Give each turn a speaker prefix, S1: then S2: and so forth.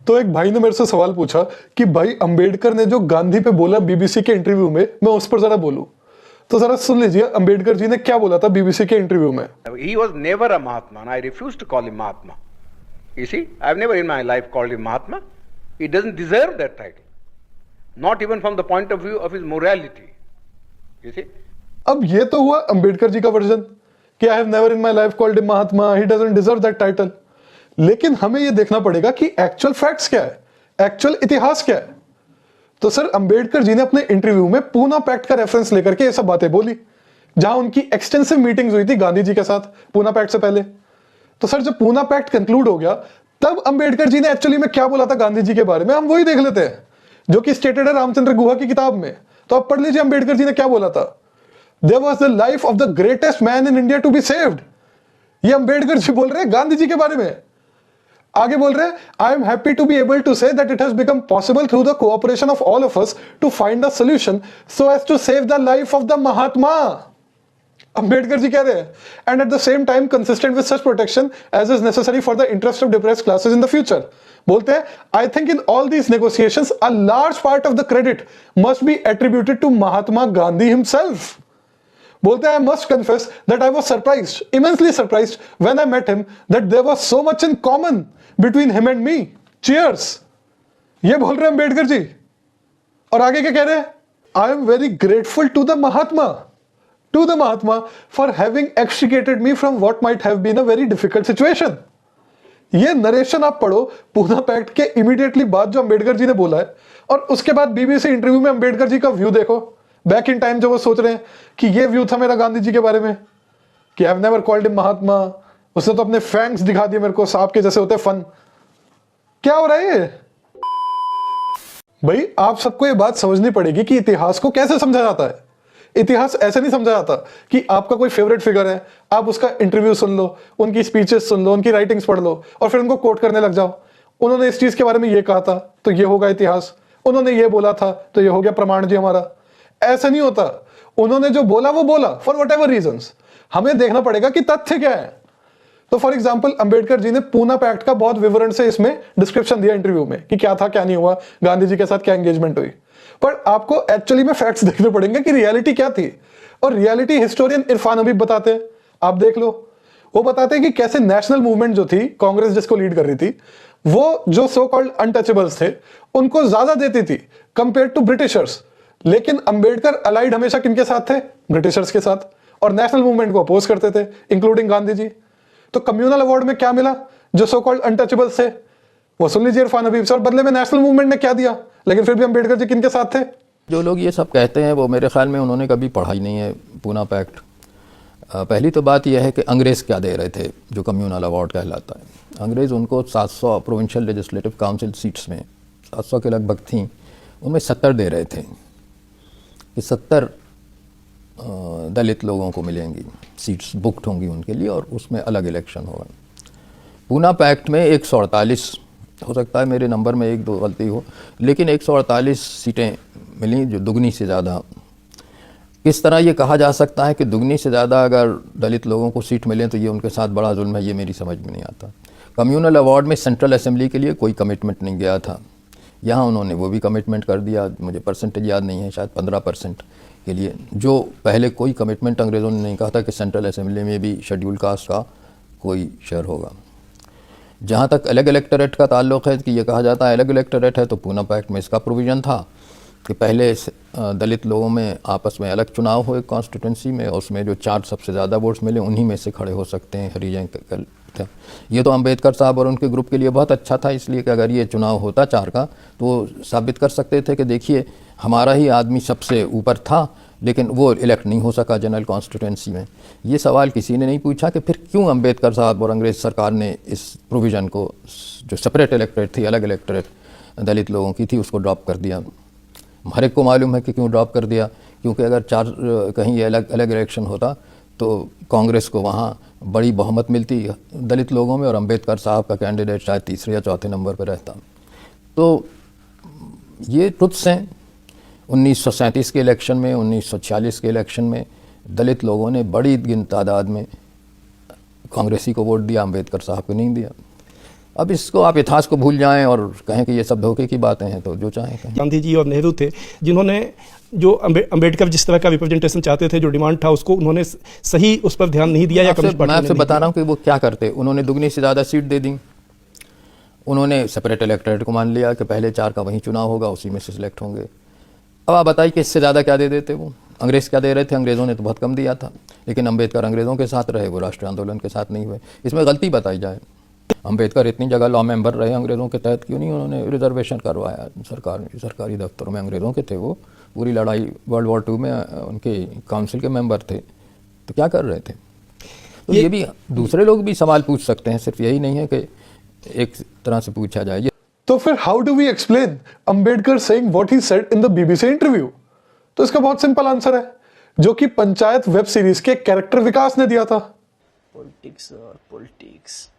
S1: तो एक भाई ने मेरे से सवाल पूछा कि भाई अंबेडकर ने जो गांधी पे बोला बीबीसी के इंटरव्यू में, मैं उस पर जरा बोलूं। तो जरा सुन लीजिए अंबेडकर जी ने क्या बोला था बीबीसी के इंटरव्यू में।
S2: He was never a Mahatma, and I refuse to call him Mahatma. You see, I've never in my life called him Mahatma. He doesn't deserve that title, not even from the point of view of his morality. You see.
S1: अब ये तो हुआ अंबेडकर जी का version कि I have never in my life called him Mahatma, he doesn't deserve that title. लेकिन हमें ये देखना पड़ेगा कि एक्चुअल फैक्ट्स क्या है, एक्चुअल इतिहास क्या है। तो सर अंबेडकर जी ने अपने इंटरव्यू में पूना पैक्ट का रेफरेंस लेकर के ये सब बातें बोली, जहां उनकी एक्सटेंसिव मीटिंग्स हुई थी गांधी जी के साथ पूना पैक्ट से पहले। तो सर जब पूना पैक्ट कंक्लूड हो गया तब अंबेडकर जी ने एक्चुअली में क्या बोला था गांधी जी के बारे में, हम वही देख लेते हैं जो कि स्टेटेड है रामचंद्र गुहा की किताब में। तो आप पढ़ लीजिए अंबेडकर जी ने क्या बोला था। There was the life of the greatest man in India to be saved. ये अंबेडकर जी बोल रहे हैं गांधी जी के बारे में। आगे बोल रहे हैं, I am happy to be able to say that it has become possible through the cooperation of all of us to find a solution so as to save the life of the Mahatma. Ambedkar ji कह रहे हैं, and at the same time consistent with such protection as is necessary for the interest of depressed classes in the future. बोलते हैं, I think in all these negotiations a large part of the credit must be attributed to Mahatma Gandhi himself. बोलते हैं, I must confess that I was surprised, immensely surprised, when I met him that there was so much in common between him and me. Cheers! ये बोल रहे हैं अंबेडकर जी। और आगे क्या कह रहे हैं? I am very grateful to the Mahatma for having extricated me from what might have been a very difficult situation. ये नरेशन आप पढ़ो पूना पैक्ट के इमीडिएटली बाद जो अंबेडकर जी ने बोला है, और उसके बाद बीबीसी इंटरव्यू में अंबेडकर जी का व्यू देखो बैक इन टाइम, जो वो सोच रहे हैं कि ये व्यू था मेरा गांधी जी के बारे में कि I have never called him Mahatma. उसने तो अपने फैंक्स दिखा दिए मेरे को, सांप के जैसे होते फन। क्या हो रहा है ये? भाई आप सबको ये बात समझनी पड़ेगी कि इतिहास को कैसे समझा जाता है। इतिहास ऐसे नहीं समझा जाता कि आपका कोई फेवरेट फिगर है, आप उसका इंटरव्यू सुन लो, उनकी स्पीचेस सुन लो, उनकी राइटिंग्स पढ़ लो और फिर उनको कोट करने लग जाओ। उन्होंने इस चीज के बारे में ये कहा था तो ये होगा इतिहास, उन्होंने ये बोला था तो ये हो गया प्रमाण जी हमारा। ऐसा नहीं होता। उन्होंने जो बोला वो बोला फॉर वट एवर रीजंस। हमें देखना पड़ेगा कि तथ्य क्या है। तो फॉर एग्जांपल अंबेडकर जी ने पूना पैक्ट का बहुत विवरण से इसमें डिस्क्रिप्शन दिया इंटरव्यू में कि क्या था क्या नहीं हुआ, गांधी जी के साथ क्या एंगेजमेंट हुई। पर आपको एक्चुअली में फैक्ट्स देखने पड़ेंगे कि रियलिटी क्या थी। और रियलिटी हिस्टोरियन इरफान हबीब बताते हैं, आप देख लो। वो बताते हैं कि कैसे नेशनल मूवमेंट जो थी, कांग्रेस जिसको लीड कर रही थी, वो जो सो कॉल्ड अनटचेबल्स थे उनको ज्यादा देती थी कंपेयर टू ब्रिटिशर्स। लेकिन अंबेडकर अलाइड हमेशा किनके साथ थे? ब्रिटिशर्स के साथ, और नेशनल मूवमेंट को अपोज करते थे इंक्लूडिंग गांधी जी। तो कम्युनल अवार्ड में क्या मिला जो सो कॉल्ड अनटचेबल्स थे? वो सुन लीजिए इरफान हबीब से। और बदले में नेशनल मूवमेंट ने क्या दिया? लेकिन फिर भी अंबेडकर जी किनके साथ थे?
S3: जो लोग ये सब कहते हैं वो मेरे ख्याल में उन्होंने कभी पढ़ा ही नहीं है पूना पैक्ट। पहली तो बात यह है कि अंग्रेज़ क्या दे रहे थे जो कम्युनल अवार्ड कहलाता है। अंग्रेज़ उनको 700 प्रोविंशियल लेजिस्लेटिव काउंसिल सीट्स में 700 के लगभग थी, उनमें 70 दे रहे थे कि 70 दलित लोगों को मिलेंगी, सीट्स बुक्ड होंगी उनके लिए और उसमें अलग इलेक्शन होगा। पूना पैक्ट में 148, हो सकता है मेरे नंबर में 1-2 गलती हो, लेकिन 148 सीटें मिली जो दुगनी से ज़्यादा। किस तरह ये कहा जा सकता है कि दुगनी से ज़्यादा अगर दलित लोगों को सीट मिले तो ये उनके साथ बड़ा जुल्म है, ये मेरी समझ में नहीं आता। कम्युनल अवार्ड में सेंट्रल असेंबली के लिए कोई कमिटमेंट नहीं गया था, यहाँ उन्होंने वो भी कमिटमेंट कर दिया। मुझे परसेंटेज याद नहीं है, शायद 15% के लिए, जो पहले कोई कमिटमेंट अंग्रेज़ों ने नहीं कहा था कि सेंट्रल असेंबली में भी शेड्यूल कास्ट का कोई शेयर होगा। जहाँ तक अलग इलेक्टोरेट का ताल्लुक़ है कि ये कहा जाता है अलग इलेक्टोरेट है, तो पूना पैक्ट में इसका प्रोविज़न था कि पहले दलित लोगों में आपस में अलग चुनाव हो एक कॉन्स्टिट्यूंसी में, और उसमें जो 4 सबसे ज़्यादा वोट्स मिले उन्हीं में से खड़े हो सकते हैं हरिजन था। ये तो अंबेडकर साहब और उनके ग्रुप के लिए बहुत अच्छा था, इसलिए कि अगर ये चुनाव होता 4 का तो साबित कर सकते थे कि देखिए हमारा ही आदमी सबसे ऊपर था, लेकिन वो इलेक्ट नहीं हो सका जनरल कॉन्स्टिट्यूंसी में। ये सवाल किसी ने नहीं पूछा कि फिर क्यों अंबेडकर साहब और अंग्रेज़ सरकार ने इस प्रोविज़न को, जो सेपरेट इलेक्टोरेट थी, अलग इलेक्टोरेट दलित लोगों की थी, उसको ड्रॉप कर दिया। हर एक को मालूम है कि क्यों ड्रॉप कर दिया, क्योंकि अगर 4 कहीं अलग अलग इलेक्शन होता तो कांग्रेस को वहाँ बड़ी बहुमत मिलती दलित लोगों में और अंबेडकर साहब का कैंडिडेट शायद 3 या 4 नंबर पर रहता। तो ये ट्रुथ्स हैं। 1937 के इलेक्शन में, 1946 के इलेक्शन में दलित लोगों ने बड़ी तादाद में कांग्रेसी को वोट दिया, अंबेडकर साहब को नहीं दिया। अब इसको आप इतिहास को भूल जाएं और कहें कि ये सब धोखे की बातें हैं, तो जो चाहें कहें।
S4: गांधी जी और नेहरू थे जिन्होंने जो अंबेडकर जिस तरह का रिप्रेजेंटेशन चाहते थे, जो डिमांड था, उसको उन्होंने सही उस पर ध्यान नहीं दिया या कम्युनिस्ट पार्टी
S3: मैं
S4: ने
S3: आपसे
S4: नहीं
S3: बता
S4: दिया।
S3: रहा हूँ कि वो क्या करते। उन्होंने दुगनी से ज़्यादा सीट दे दी। उन्होंने सेपरेट इलेक्टोरेट को मान लिया कि पहले 4 का वहीं चुनाव होगा, उसी में से सिलेक्ट होंगे। अब आप बताइए कि इससे ज़्यादा क्या दे देते वो? अंग्रेज़ क्या दे रहे थे? अंग्रेज़ों ने तो बहुत कम दिया था, लेकिन अंबेडकर अंग्रेज़ों के साथ रहे, वो राष्ट्रीय आंदोलन के साथ नहीं हुए। इसमें गलती बताई जाए। अंबेडकर इतनी जगह लॉ मेंबर रहे अंग्रेज़ों के तहत, क्यों नहीं उन्होंने रिजर्वेशन करवाया? सरकारी दफ्तरों में अंग्रेज़ों के थे वो, पूरी लड़ाई वर्ल्ड वॉर 2 में उनके काउंसिल के मेंबर थे, तो क्या कर रहे थे? तो ये भी दूसरे लोग भी सवाल पूछ सकते हैं, सिर्फ यही नहीं है कि एक तरह से पूछा जाए।
S1: तो फिर how do we explain Ambedkar saying what he said in the BBC interview? तो इसका बहुत सिंपल आंसर है, जो कि पंचायत वेब सीरीज के कैरेक्टर विकास ने दिया था।
S5: पॉलिटिक्स और पॉलिटिक्स